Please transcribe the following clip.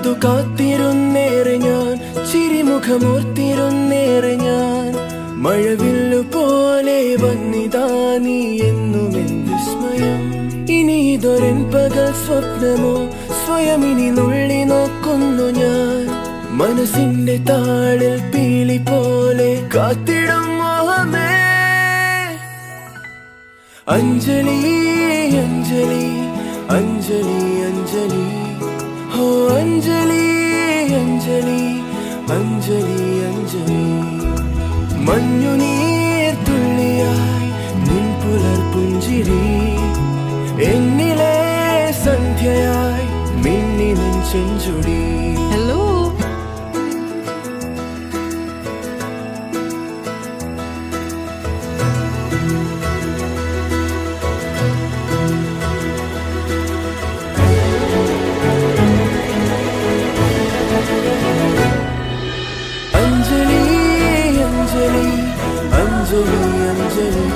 പെയ്തു കാത്തിരുന്നേറെ ഞാൻ, ചിരിമുഖമോർത്തിരുന്നേറെ ഞാൻ. മഴവില്ലു പോലെ വന്നിതാ നീ എന്നുമെൻ വിസ്മയം. ഇനി ഇതൊരെൻ പകൽ സ്വപ്നമോ, സ്വയം ഇനി നുള്ളി നോക്കുന്നു ഞാൻ. മനസ്സിന്റെ താളിൽ പീലി പോലെ കാത്തിടും മോഹമേ. അഞ്ജലി അഞ്ജലി അഞ്ജലി അഞ്ജലി, ഹോ അഞ്ജലി അഞ്ജലി അഞ്ജലി അഞ്ജലി. മഞ്ഞുനീർ തുള്ളിയായി നിൻ പുലർപുഞ്ചിരി, എന്നിലെ സന്ധ്യയായി മിന്നി നിൻ ചെഞ്ചുടി. ഹലോ, അഞ്ജലി അഞ്ജലി അഞ്ജലി അഞ്ജലി.